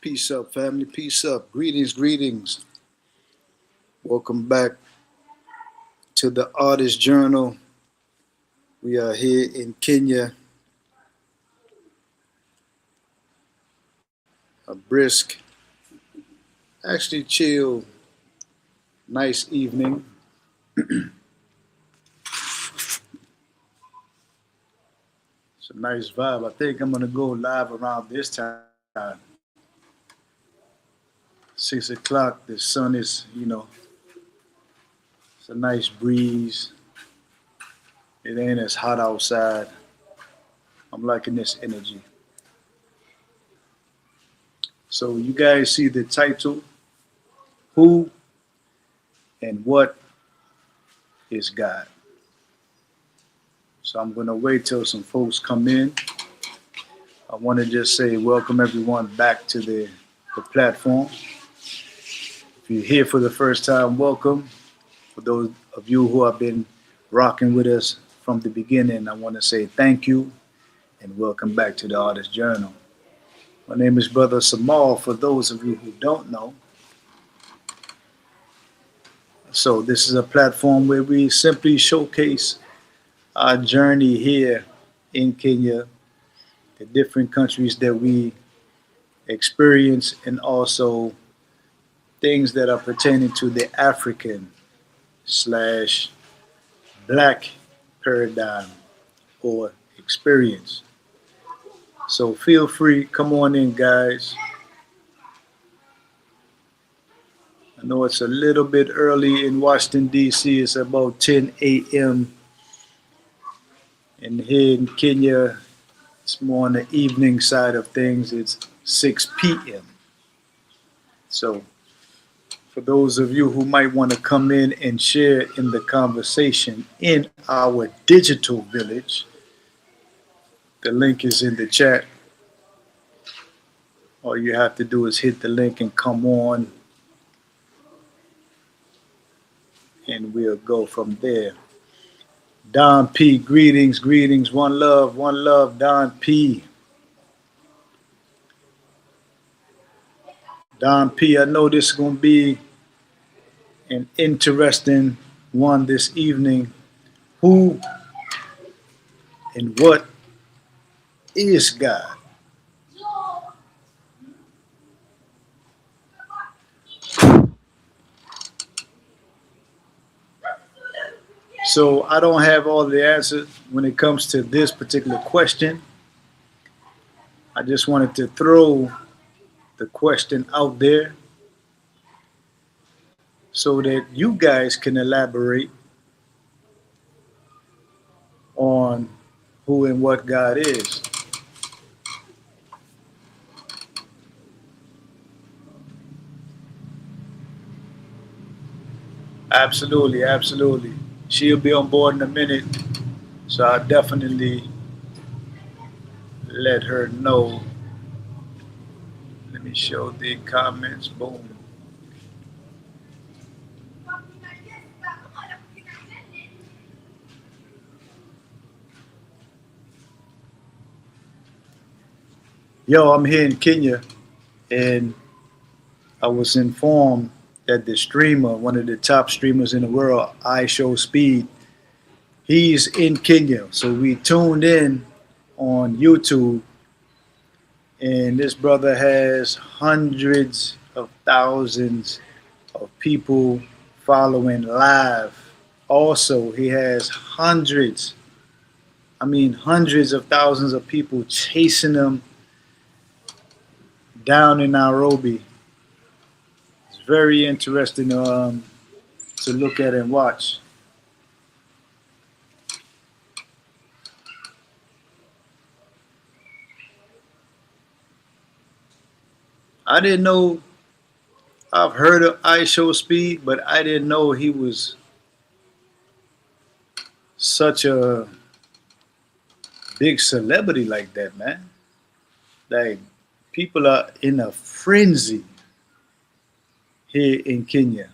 Peace up, family. Peace up. Greetings, greetings. Welcome back to the Artist Journal. We are here in Kenya, a brisk, actually chill, nice evening. It's a nice vibe. I think I'm going to go live around this time. 6 o'clock. The sun is, it's a nice breeze. It ain't as hot outside. I'm liking this energy. So, you guys see the title, Who and What is God? So I'm going to wait till some folks come in. I want to just say welcome everyone back to the platform. If you're here for the first time, welcome. For those of you who have been rocking with us from the beginning, I want to say thank you and welcome back to the Artist Journal. My name is Brother Samal, for those of you who don't know. So this is a platform where we simply showcase our journey here in Kenya, the different countries that we experience, and also things that are pertaining to the African slash black paradigm or experience. So feel free, come on in, guys. I know it's a little bit early in Washington, D.C. It's about 10 a.m. And here in Kenya, it's more on the evening side of things. It's 6 p.m. So for those of you who might want to come in and share in the conversation in our digital village, the link is in the chat. All you have to do is hit the link and come on, and we'll go from there. Don P, greetings, greetings, one love, Don P. Don P, I know this is going to be an interesting one this evening. Who and what is God? So I don't have all the answers when it comes to this particular question. I just wanted to throw the question out there so that you guys can elaborate on who and what God is. Absolutely, absolutely. She'll be on board in a minute, so I'll definitely let her know. Let me show the comments. Boom. Yo, I'm here in Kenya, and I was informed that the streamer, one of the top streamers in the world, I Show Speed, he's in Kenya. So we tuned in on YouTube, and this brother has hundreds of thousands of people following live. Also, he has hundreds of thousands of people chasing him down in Nairobi. It's very interesting to look at and watch. I didn't know. I've heard of I Show Speed, but I didn't know he was such a big celebrity like that, man. Like, people are in a frenzy here in Kenya.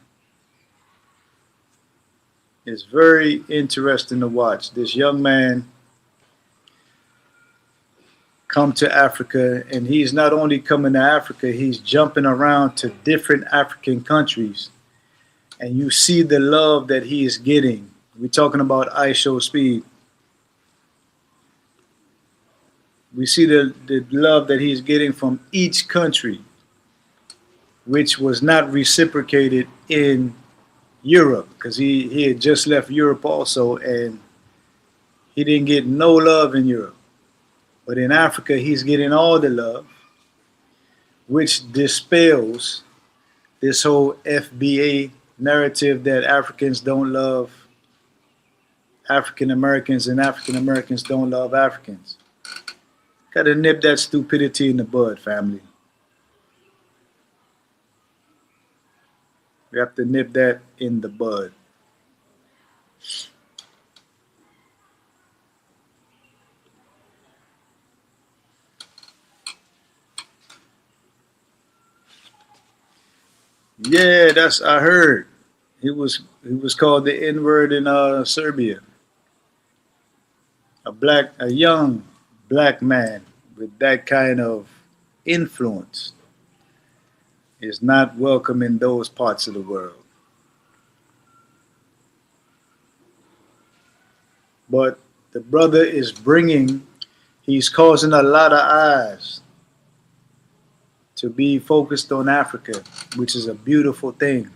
It's very interesting to watch. This young man come to Africa, and he's not only coming to Africa, he's jumping around to different African countries, and you see the love that he is getting. We're talking about I Show Speed. We see the love that he's getting from each country, which was not reciprocated in Europe, because he had just left Europe also, and he didn't get no love in Europe. But in Africa, he's getting all the love, which dispels this whole FBA narrative that Africans don't love African Americans and African Americans don't love Africans. Gotta nip that stupidity in the bud, family. We have to nip that in the bud. Yeah, that's I heard. He was called the N-word in Serbia. A young black man with that kind of influence is not welcome in those parts of the world. But the brother is he's causing a lot of eyes to be focused on Africa, which is a beautiful thing.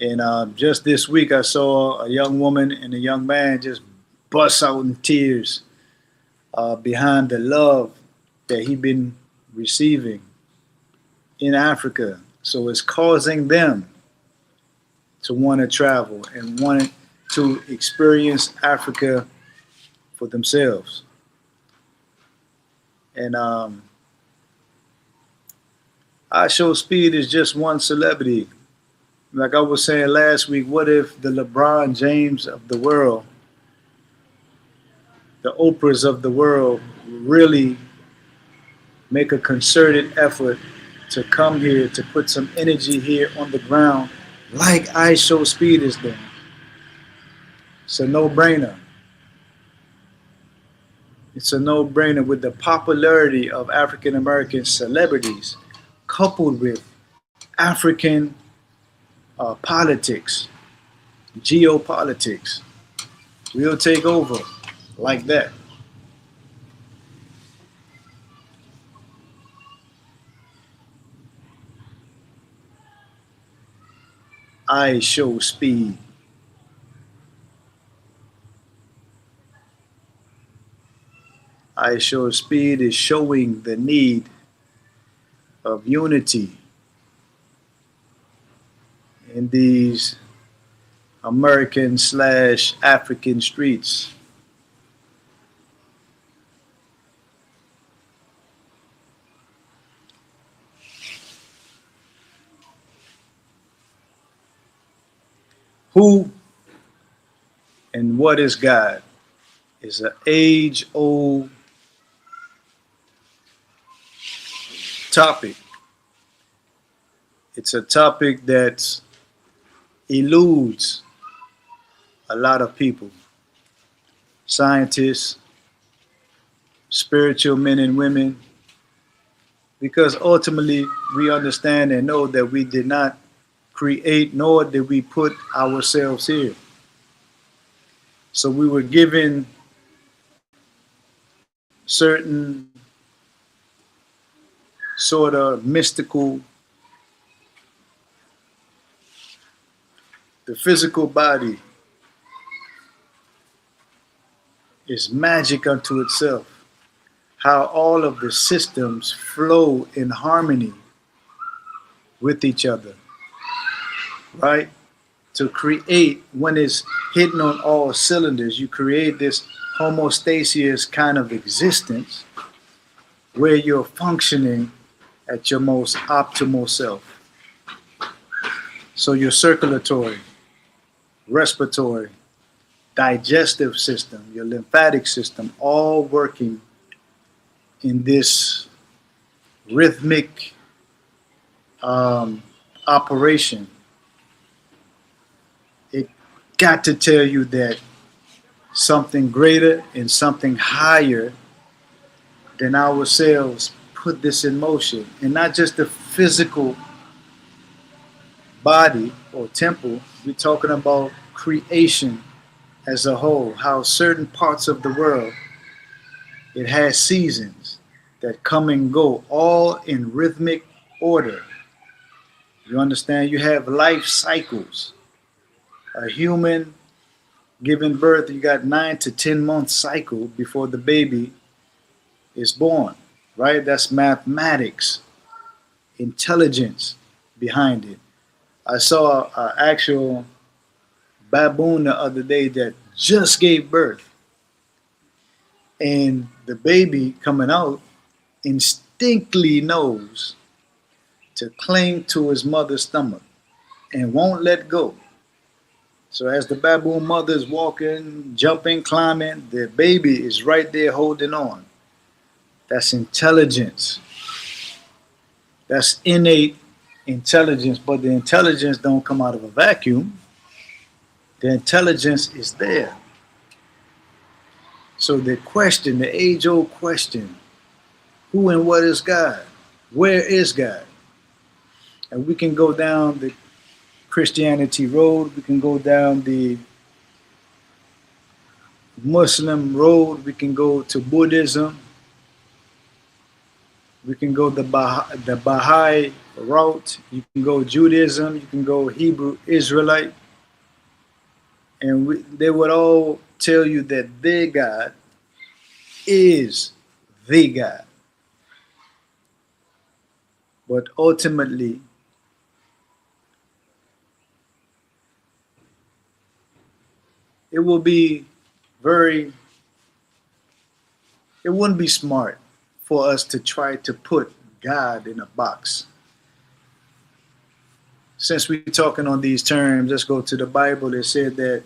And just this week, I saw a young woman and a young man just bust out in tears behind the love that he been receiving in Africa. So it's causing them to want to travel and want to experience Africa for themselves. And I Show Speed is just one celebrity. Like I was saying last week, what if the LeBron James of the world, the Oprahs of the world, really make a concerted effort to come here, to put some energy here on the ground, like I Show Speed is doing? It's a no-brainer. It's a no-brainer with the popularity of African American celebrities coupled with African politics, geopolitics. We'll take over like that. I Show Speed. I Show Speed is showing the need of unity in these American/African streets. Who and what is God is an age-old topic. It's a topic that eludes a lot of people, scientists, spiritual men and women, because ultimately we understand and know that we did not create nor did we put ourselves here. So we were given certain sort of mystical, the physical body is magic unto itself. How all of the systems flow in harmony with each other, right? To create, when it's hitting on all cylinders, you create this homostasis kind of existence where you're functioning at your most optimal self. So your circulatory, respiratory, digestive system, your lymphatic system, all working in this rhythmic operation. It got to tell you that something greater and something higher then our cells put this in motion. And not just the physical body or temple, we're talking about creation as a whole, how certain parts of the world, it has seasons that come and go, all in rhythmic order. You understand? You have life cycles. A human giving birth, you got 9 to 10 month cycle before the baby is born, right? That's mathematics, intelligence behind it. I saw an actual baboon the other day that just gave birth, and the baby coming out instinctively knows to cling to his mother's stomach and won't let go. So as the baboon mother is walking, jumping, climbing, the baby is right there holding on. That's intelligence. That's innate intelligence, but the intelligence don't come out of a vacuum. The intelligence is there. So the question, the age-old question, who and what is God? Where is God? And we can go down the Christianity road, we can go down the Muslim road, we can go to Buddhism, we can go the Baha'i route, you can go Judaism, you can go Hebrew Israelite, and they would all tell you that their God is the God. But ultimately, it will be it wouldn't be smart for us to try to put God in a box. Since we're talking on these terms, let's go to the Bible. It said that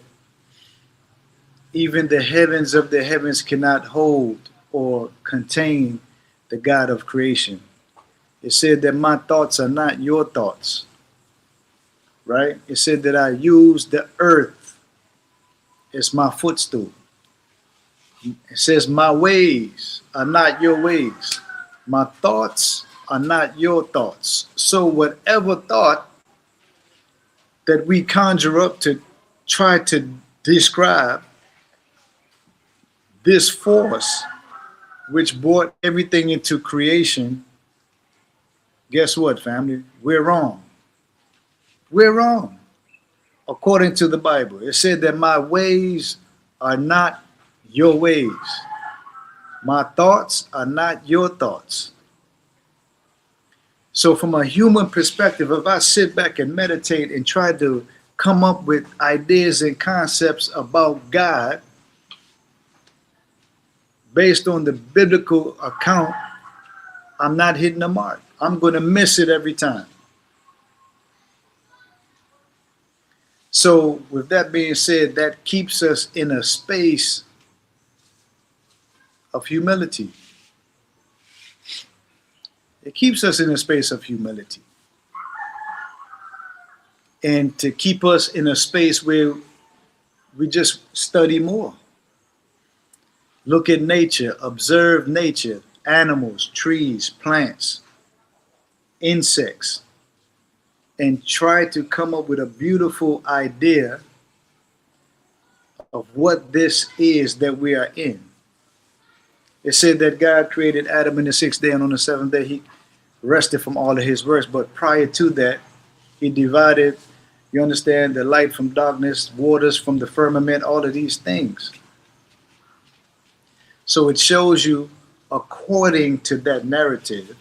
even the heavens of the heavens cannot hold or contain the God of creation. It said that my thoughts are not your thoughts, right? It said that I use the earth as my footstool. It says my ways are not your ways. My thoughts are not your thoughts. So whatever thought that we conjure up to try to describe this force which brought everything into creation, guess what, family? We're wrong. We're wrong. According to the Bible, it said that my ways are not your ways. My thoughts are not your thoughts. So from a human perspective, if I sit back and meditate and try to come up with ideas and concepts about God based on the biblical account, I'm not hitting the mark. I'm going to miss it every time. So with that being said, that keeps us in a space of humility. It keeps us in a space of humility. And to keep us in a space where we just study more. Look at nature, observe nature, animals, trees, plants, insects, and try to come up with a beautiful idea of what this is that we are in. It said that God created Adam in the 6th day, and on the 7th day he rested from all of his works. But prior to that, he divided, you understand, the light from darkness, waters from the firmament, all of these things. So it shows you, according to that narrative,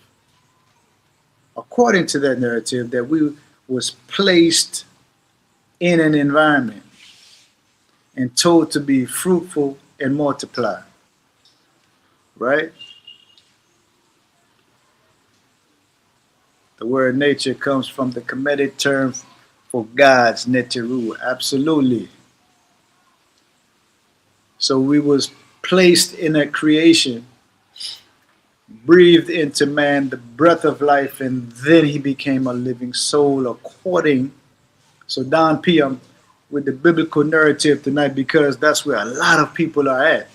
that we was placed in an environment and told to be fruitful and multiply. Right? The word nature comes from the Kemetic term for God's neteru. Absolutely. So we was placed in a creation, breathed into man the breath of life, and then he became a living soul according. So Don P, I'm with the biblical narrative tonight because that's where a lot of people are at.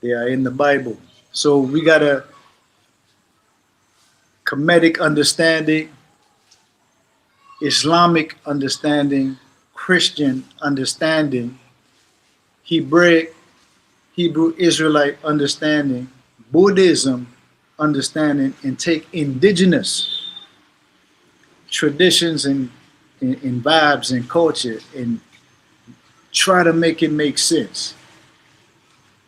They are in the Bible. So we got a Kemetic understanding, Islamic understanding, Christian understanding, Hebraic, Hebrew Israelite understanding, Buddhism understanding, and take indigenous traditions and vibes and culture and try to make it make sense.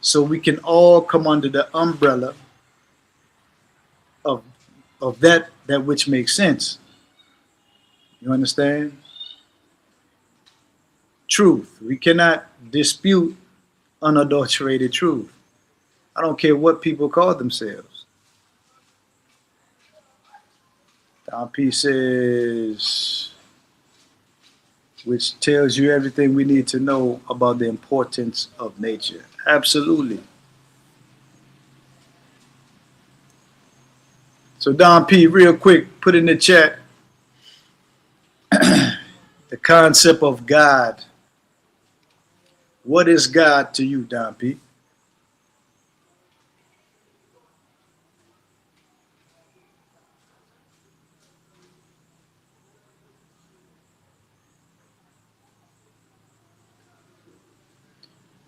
So we can all come under the umbrella of that which makes sense. You understand? Truth. We cannot dispute unadulterated truth. I don't care what people call themselves. Don P says, which tells you everything we need to know about the importance of nature. Absolutely. So Don P, real quick, put in the chat the concept of God. What is God to you, Don P?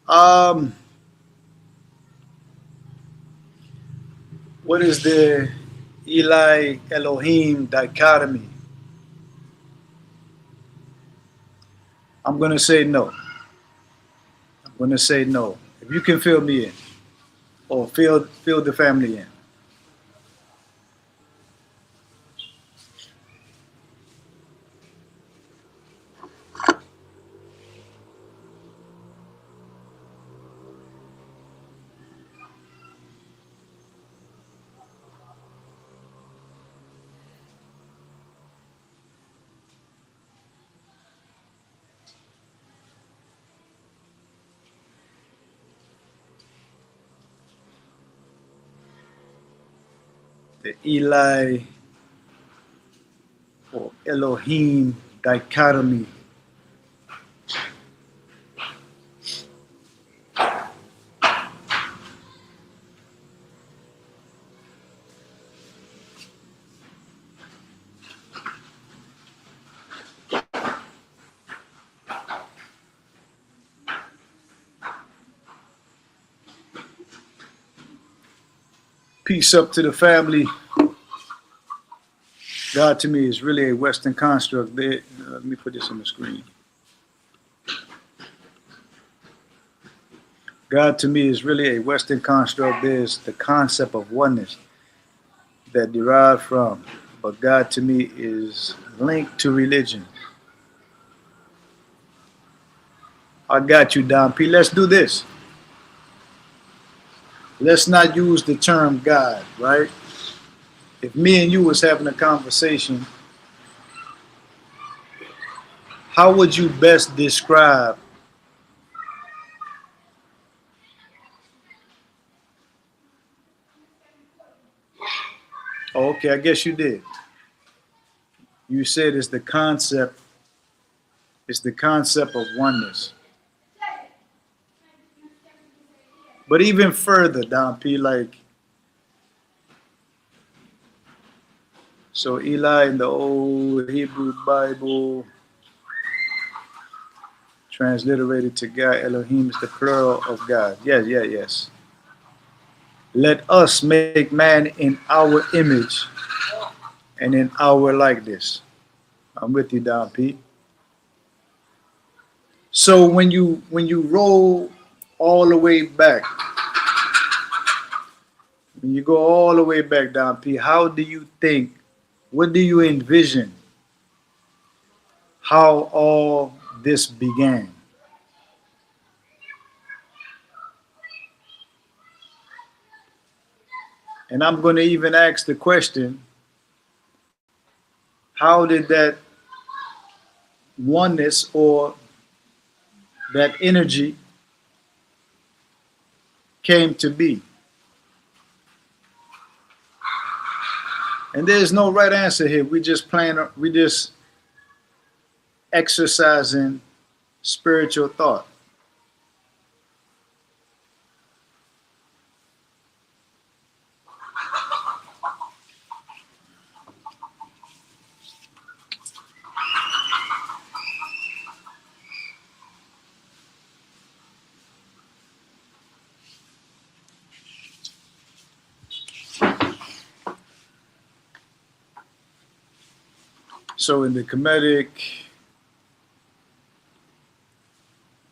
Um, what is the Eli Elohim dichotomy? I'm gonna say no. I'm gonna say no. If you can fill me in, or fill the family in. The Eli or Elohim dichotomy. Peace up to the family. God to me is really a Western construct. Let me put this on the screen. God to me is really a Western construct. There's the concept of oneness that derived from, but God to me is linked to religion. I got you, Don P. Let's do this. Let's not use the term God, right? If me and you was having a conversation, how would you best describe oh, okay, I guess you did. You said it's the concept of oneness. But even further, Don P, like, so Eli in the old Hebrew Bible, transliterated to God, Elohim is the plural of God. Yes, yes, yes. Let us make man in our image and in our likeness. I'm with you, Don P. So when you roll all the way back, when you go all the way back, Don P, how do you think, what do you envision how all this began? And I'm going to even ask the question, how did that oneness or that energy came to be? And there's no right answer here. We just exercising spiritual thought. So in the Kemetic,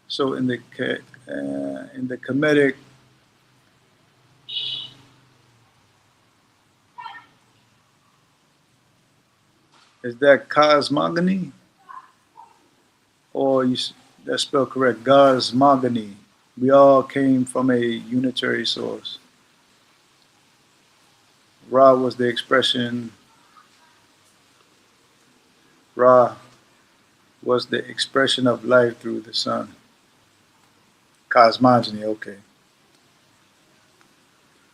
so in the Kemetic, is that cosmogony, or that's spelled correct? Cosmogony. We all came from a unitary source. Ra was the expression. Ra was the expression of life through the sun. Cosmogony. Okay,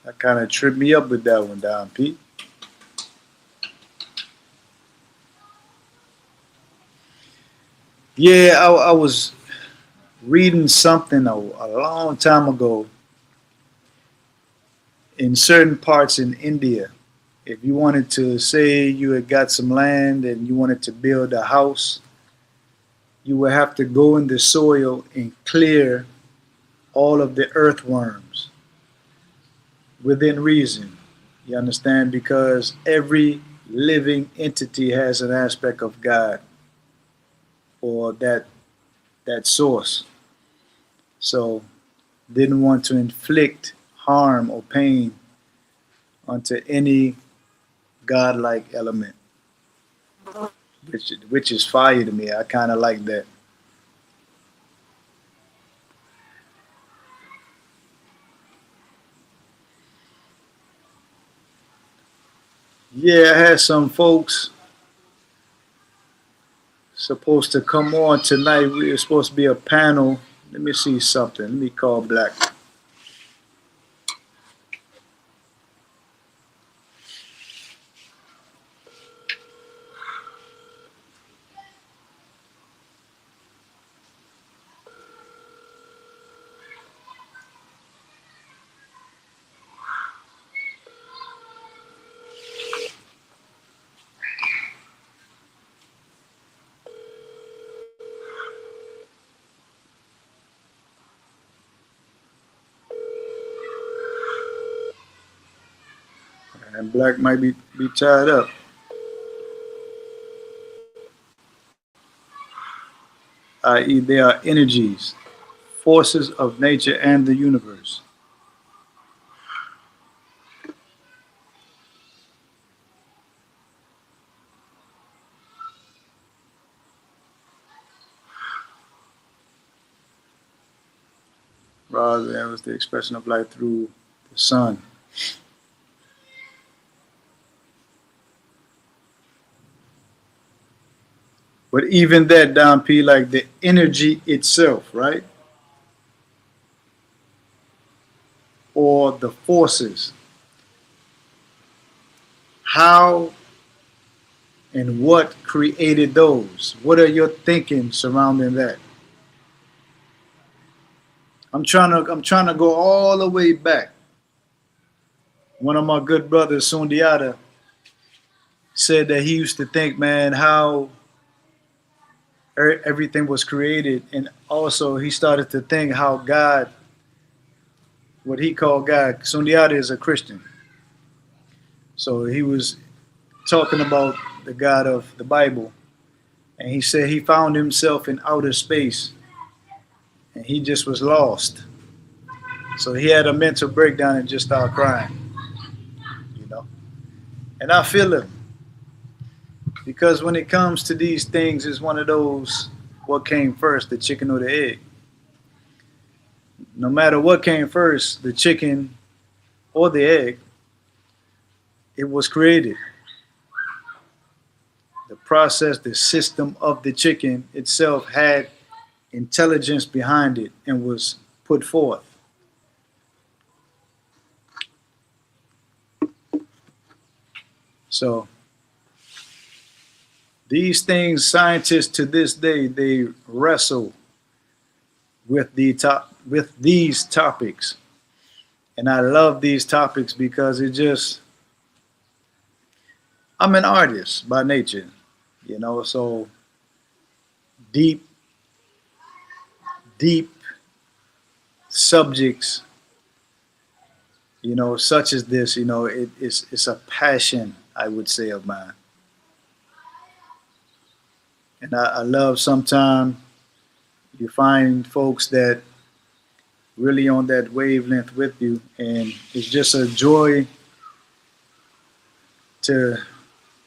that kind of tripped me up with that one, Don Pete. Yeah, I was reading something a long time ago. In certain parts in India, if you wanted to say you had got some land and you wanted to build a house, you would have to go in the soil and clear all of the earthworms within reason. You understand? Because every living entity has an aspect of God or that source. So didn't want to inflict harm or pain onto any godlike element, which is fire to me. I kind of like that. Yeah, I had some folks supposed to come on tonight. We were supposed to be a panel. Let me see something. Let me call Black. And Black might be tied up, i.e., they are energies, forces of nature and the universe. Rather than was the expression of life through the sun. But even that, Don P, like the energy itself, right? Or the forces. How and what created those? What are your thinking surrounding that? I'm trying to go all the way back. One of my good brothers, Sundiata, said that he used to think, man, how everything was created, and also he started to think how God, what he called God, Sundiata is a Christian, so he was talking about the God of the Bible, and he said he found himself in outer space, and he just was lost. So he had a mental breakdown and just started crying, you know. And I feel him because when it comes to these things, it's one of those: what came first, the chicken or the egg? No matter what came first, the chicken or the egg, it was created. The process, the system of the chicken itself had intelligence behind it and was put forth. So these things, scientists to this day, they wrestle with these topics, and I love these topics because it just, I'm an artist by nature, you know. So deep, deep subjects, you know, such as this, you know, it's a passion, I would say, of mine. And I love sometimes you find folks that really on that wavelength with you, and it's just a joy to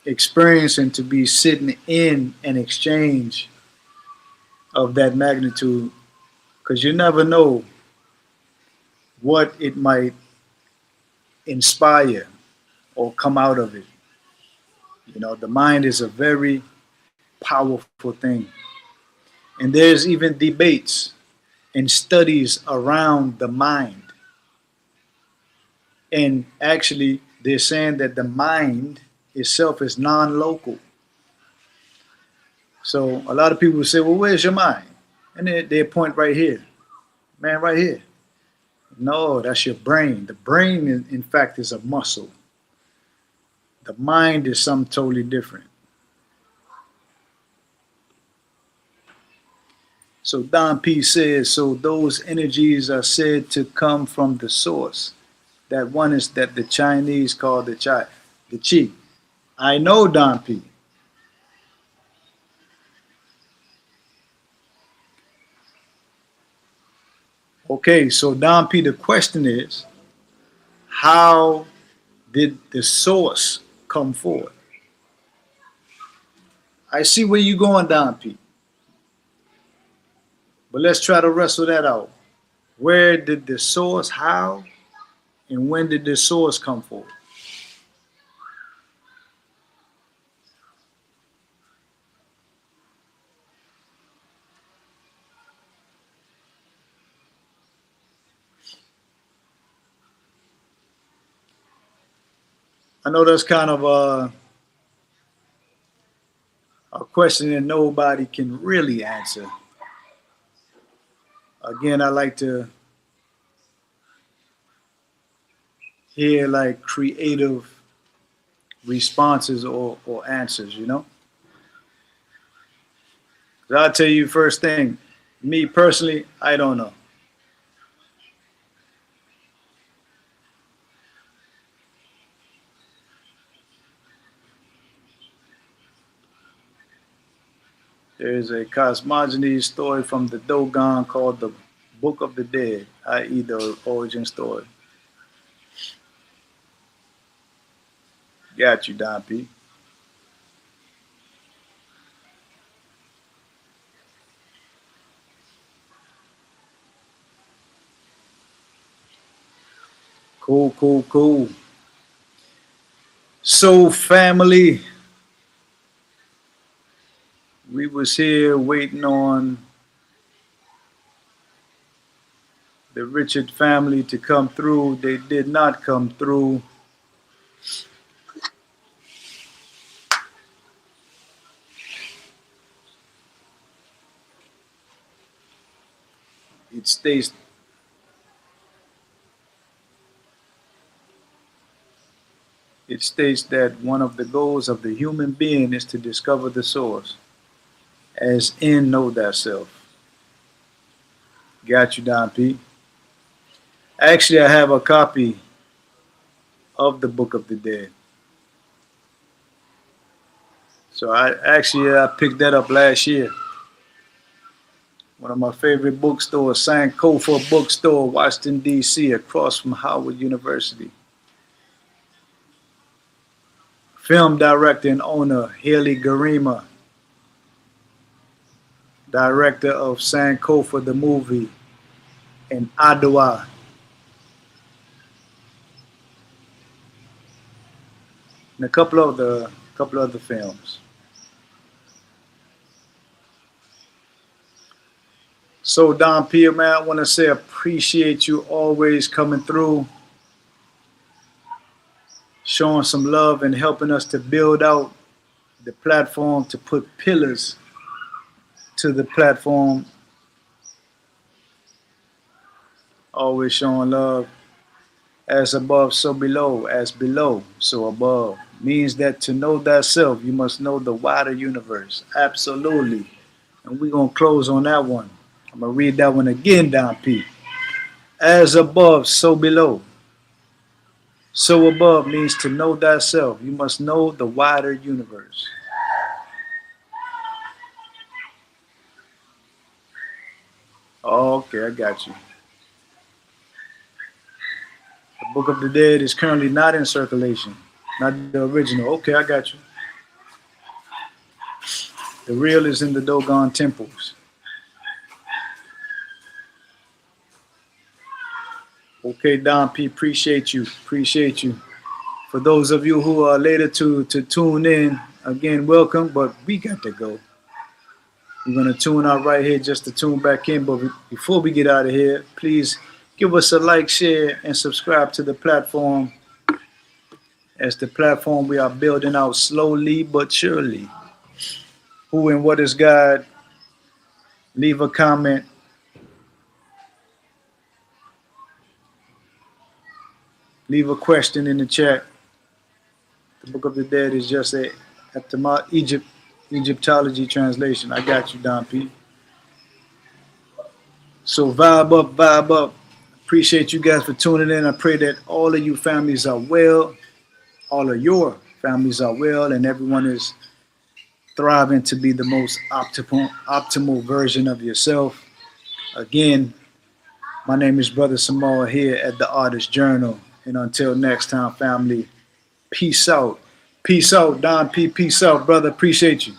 experience and to be sitting in an exchange of that magnitude, because you never know what it might inspire or come out of it. The mind is a very powerful thing. And there's even debates and studies around the mind. And actually, they're saying that the mind itself is non local. So a lot of people say, well, where's your mind? And they point right here, man, right here. No, that's your brain. The brain, in fact, is a muscle. The mind is something totally different. So Don P says, so those energies are said to come from the source. That one is that the Chinese call the chi. I know, Don P. Okay, so Don P, the question is, how did the source come forth? I see where you're going, Don P. But let's try to wrestle that out. Where did the source, how, and when did the source come forth? I know that's kind of a question that nobody can really answer. Again, I like to hear like creative responses or answers. 'Cause I'll tell you first thing, me personally, I don't know. There's a cosmogony story from the Dogon called the Book of the Dead, i.e. the origin story. Got you, Don P. Cool, cool, cool. So family, we was here waiting on the Richard family to come through. They did not come through. It states that one of the goals of the human being is to discover the source, as in know thyself. Got you, Don P. Actually, I have a copy of the Book of the Dead. So I picked that up last year. One of my favorite bookstores, Sankofa Bookstore, Washington, D.C., across from Howard University. Film director and owner, Haley Garima, director of Sankofa the movie, and Adwa, and a couple other films. So Don Pierre, man, I want to say appreciate you always coming through, showing some love and helping us to build out the platform, to put pillars to the platform. Always showing love. As above, so below. As below, so above. Means that to know thyself, you must know the wider universe. Absolutely. And we're going to close on that one. I'm going to read that one again, Don P. As above, so below. So above means to know thyself. You must know the wider universe. Okay, I got you. The Book of the Dead is currently not in circulation. Not the original. Okay, I got you. The real is in the Dogon temples. Okay, Don P, appreciate you. Appreciate you. For those of you who are later to tune in, again, welcome, but we got to go. We're going to tune out right here just to tune back in. But before we get out of here, please give us a like, share, and subscribe to the platform. As the platform we are building out slowly but surely. Who and what is God? Leave a comment. Leave a question in the chat. The Book of the Dead is just a Egyptology translation. I got you, Don P. So vibe up, vibe up. Appreciate you guys for tuning in. I pray that all of you families are well. All of your families are well, and everyone is thriving to be the most optimal version of yourself. Again, my name is Brother Samoa here at the Artist Journal. And until next time, family, peace out. Peace out, Don P. Peace out, brother. Appreciate you.